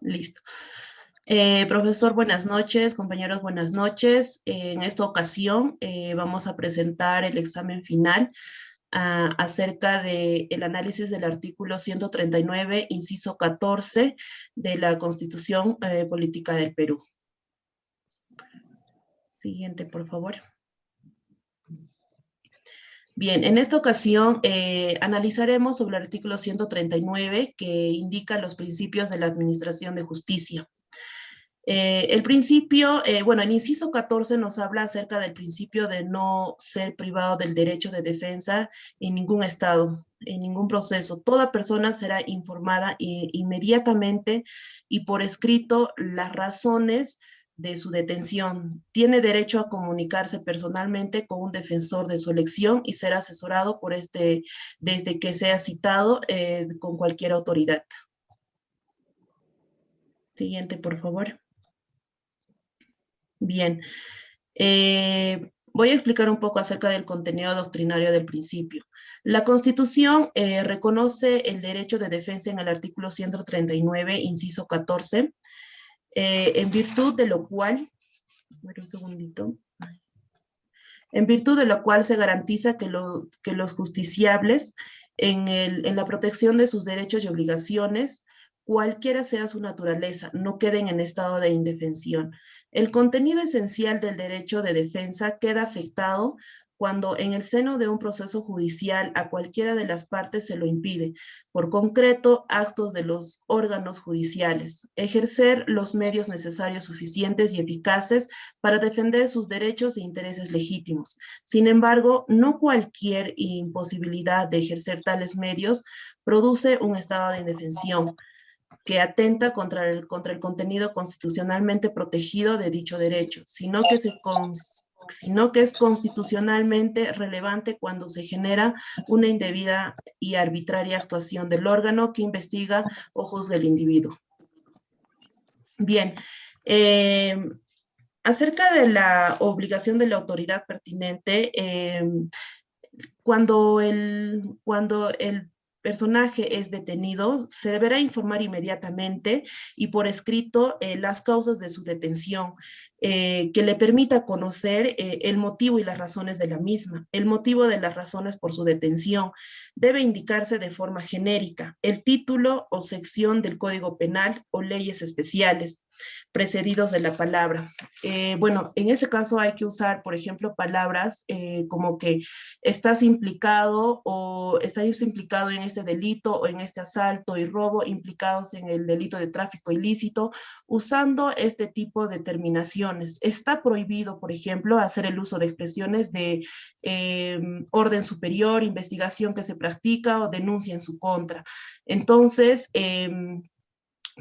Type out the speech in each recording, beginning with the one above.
Listo. Profesor, buenas noches. Compañeros, buenas noches. En esta ocasión vamos a presentar el examen final acerca del análisis del artículo 139, inciso 14 de la Constitución Política del Perú. Siguiente, por favor. Bien, en esta ocasión analizaremos sobre el artículo 139 que indica los principios de la administración de justicia. El principio, bueno, el inciso 14 nos habla acerca del principio de no ser privado del derecho de defensa en ningún estado, en ningún proceso. Toda persona será informada inmediatamente y por escrito las razones de su detención. Tiene derecho a comunicarse personalmente con un defensor de su elección y ser asesorado por desde que sea citado con cualquier autoridad. Siguiente, por favor. Bien, voy a explicar un poco acerca del contenido doctrinario del principio. La Constitución reconoce el derecho de defensa en el artículo 139, inciso 14, en virtud de lo cual, un segundito, en virtud de lo cual se garantiza que los justiciables en la protección de sus derechos y obligaciones, cualquiera sea su naturaleza, no queden en estado de indefensión. El contenido esencial del derecho de defensa queda afectado cuando en el seno de un proceso judicial a cualquiera de las partes se lo impide, por concreto actos de los órganos judiciales, ejercer los medios necesarios, suficientes y eficaces para defender sus derechos e intereses legítimos. Sin embargo, no cualquier imposibilidad de ejercer tales medios produce un estado de indefensión que atenta contra el contenido constitucionalmente protegido de dicho derecho, sino que es constitucionalmente relevante cuando se genera una indebida y arbitraria actuación del órgano que investiga o juzga el individuo. Bien, acerca de la obligación de la autoridad pertinente, cuando el personaje es detenido, se deberá informar inmediatamente y por escrito las causas de su detención, que le permita conocer el motivo y las razones de la misma. El motivo de las razones por su detención debe indicarse de forma genérica, el título o sección del Código Penal o leyes especiales, precedidos de la palabra. Bueno, en este caso hay que usar, por ejemplo, palabras como que estás implicado en este delito o en este asalto y robo, implicados en el delito de tráfico ilícito, usando este tipo de terminaciones. Está prohibido, por ejemplo, hacer el uso de expresiones de orden superior, investigación que se practica o denuncia en su contra. Entonces,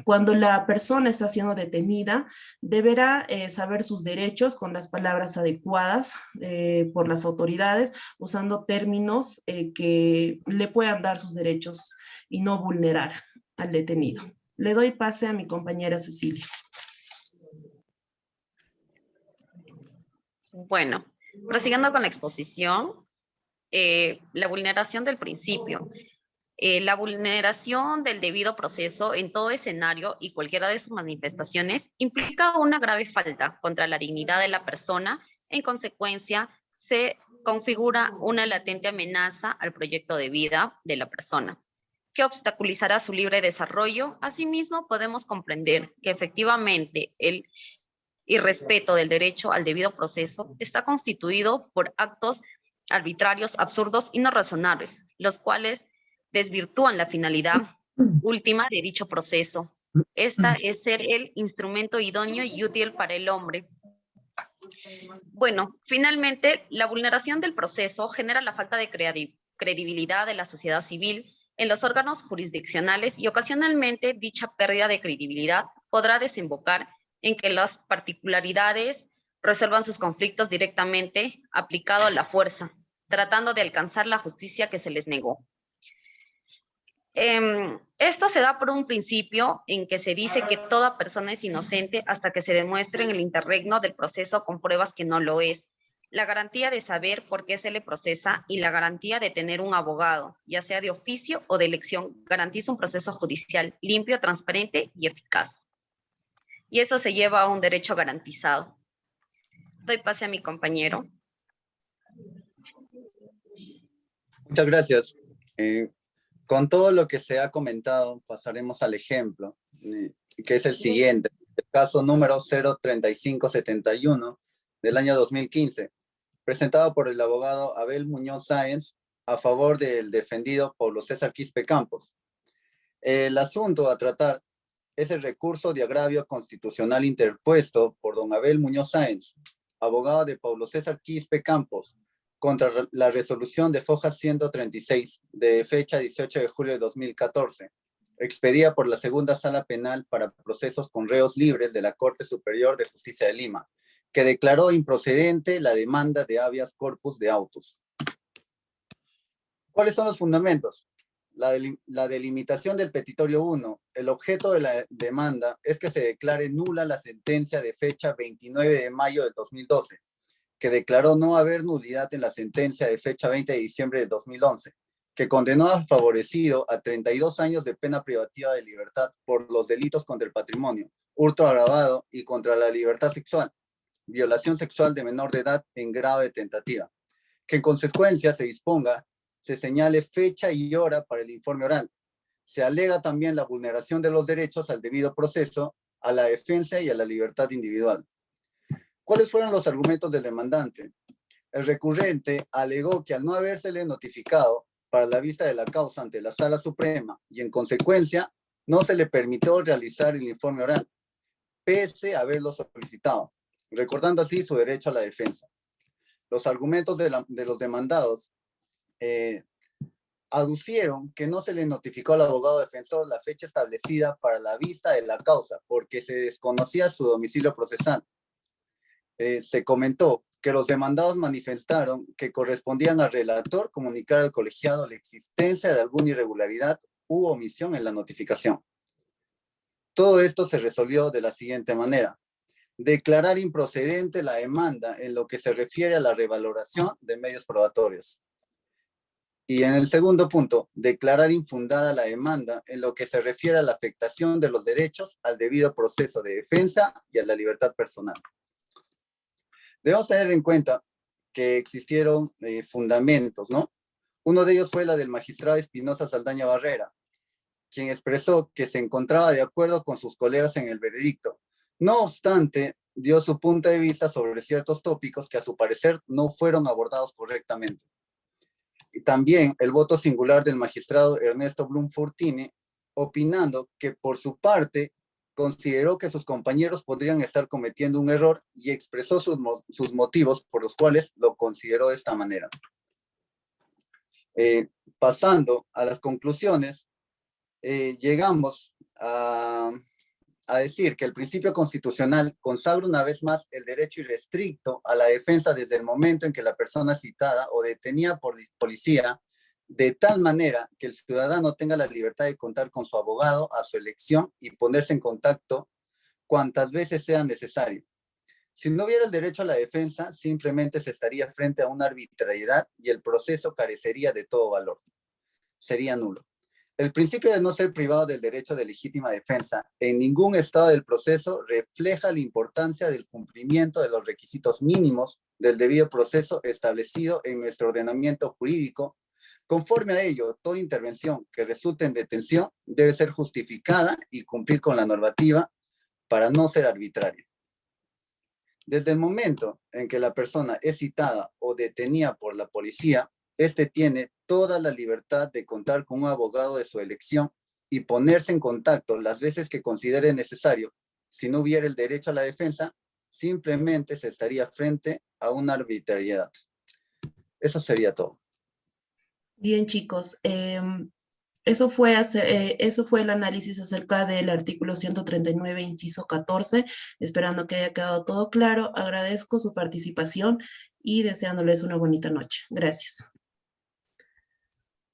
cuando la persona está siendo detenida, deberá saber sus derechos con las palabras adecuadas por las autoridades, usando términos que le puedan dar sus derechos y no vulnerar al detenido. Le doy pase a mi compañera Cecilia. Bueno, prosiguiendo con la exposición, la vulneración del principio. La vulneración del debido proceso en todo escenario y cualquiera de sus manifestaciones implica una grave falta contra la dignidad de la persona. En consecuencia, se configura una latente amenaza al proyecto de vida de la persona, que obstaculizará su libre desarrollo. Asimismo, podemos comprender que efectivamente el irrespeto del derecho al debido proceso está constituido por actos arbitrarios, absurdos y no razonables, los cuales desvirtúan la finalidad última de dicho proceso. Esta es ser el instrumento idóneo y útil para el hombre. Bueno, finalmente, la vulneración del proceso genera la falta de credibilidad de la sociedad civil en los órganos jurisdiccionales y ocasionalmente dicha pérdida de credibilidad podrá desembocar en que las particularidades resuelvan sus conflictos directamente aplicado a la fuerza, tratando de alcanzar la justicia que se les negó. Esto se da por un principio en que se dice que toda persona es inocente hasta que se demuestre en el interregno del proceso con pruebas que no lo es. la garantía de saber por qué se le procesa y la garantía de tener un abogado, ya sea de oficio o de elección, garantiza un proceso judicial limpio, transparente y eficaz. Y eso se lleva a un derecho garantizado. Doy pase a mi compañero. Muchas gracias. Con todo lo que se ha comentado, pasaremos al ejemplo, que es el siguiente. El caso número 03571 del año 2015, presentado por el abogado Abel Muñoz Sáenz a favor del defendido Pablo César Quispe Campos. El asunto a tratar es el recurso de agravio constitucional interpuesto por don Abel Muñoz Sáenz, abogado de Pablo César Quispe Campos, contra la resolución de Foja 136 de fecha 18 de julio de 2014, expedida por la Segunda Sala Penal para procesos con reos libres de la Corte Superior de Justicia de Lima, que declaró improcedente la demanda de habeas corpus de autos. ¿Cuáles son los fundamentos? La delimitación del petitorio 1. El objeto de la demanda es que se declare nula la sentencia de fecha 29 de mayo del 2012, que declaró no haber nulidad en la sentencia de fecha 20 de diciembre de 2011, que condenó al favorecido a 32 años de pena privativa de libertad por los delitos contra el patrimonio, hurto agravado y contra la libertad sexual, violación sexual de menor de edad en grado de tentativa, que en consecuencia se señale fecha y hora para el informe oral. Se alega también la vulneración de los derechos al debido proceso, a la defensa y a la libertad individual. ¿Cuáles fueron los argumentos del demandante? El recurrente alegó que al no habérsele notificado para la vista de la causa ante la Sala Suprema y en consecuencia no se le permitió realizar el informe oral, pese a haberlo solicitado, recordando así su derecho a la defensa. Los argumentos de los demandados aducieron que no se le notificó al abogado defensor la fecha establecida para la vista de la causa porque se desconocía su domicilio procesal. Se comentó que los demandados manifestaron que correspondían al relator comunicar al colegiado la existencia de alguna irregularidad u omisión en la notificación. Todo esto se resolvió de la siguiente manera: declarar improcedente la demanda en lo que se refiere a la revaloración de medios probatorios. Y en el segundo punto, declarar infundada la demanda en lo que se refiere a la afectación de los derechos al debido proceso de defensa y a la libertad personal. Debemos tener en cuenta que existieron fundamentos, ¿no? Uno de ellos fue la del magistrado Espinosa Saldaña Barrera, quien expresó que se encontraba de acuerdo con sus colegas en el veredicto. No obstante, dio su punto de vista sobre ciertos tópicos que a su parecer no fueron abordados correctamente. Y también el voto singular del magistrado Ernesto Blum Fortini, opinando que por su parte consideró que sus compañeros podrían estar cometiendo un error y expresó sus motivos por los cuales lo consideró de esta manera. Pasando a las conclusiones, llegamos a decir que el principio constitucional consagra una vez más el derecho irrestricto a la defensa desde el momento en que la persona citada o detenida por policía, de tal manera que el ciudadano tenga la libertad de contar con su abogado a su elección y ponerse en contacto cuantas veces sea necesario. Si no hubiera el derecho a la defensa, simplemente se estaría frente a una arbitrariedad y el proceso carecería de todo valor. Sería nulo. El principio de no ser privado del derecho de legítima defensa en ningún estado del proceso refleja la importancia del cumplimiento de los requisitos mínimos del debido proceso establecido en nuestro ordenamiento jurídico. Conforme a ello, toda intervención que resulte en detención debe ser justificada y cumplir con la normativa para no ser arbitraria. Desde el momento en que la persona es citada o detenida por la policía, este tiene toda la libertad de contar con un abogado de su elección y ponerse en contacto las veces que considere necesario. Si no hubiera el derecho a la defensa, simplemente se estaría frente a una arbitrariedad. Eso sería todo. Bien, chicos. Eso fue el análisis acerca del artículo 139, inciso 14, esperando que haya quedado todo claro. Agradezco su participación y deseándoles una bonita noche. Gracias.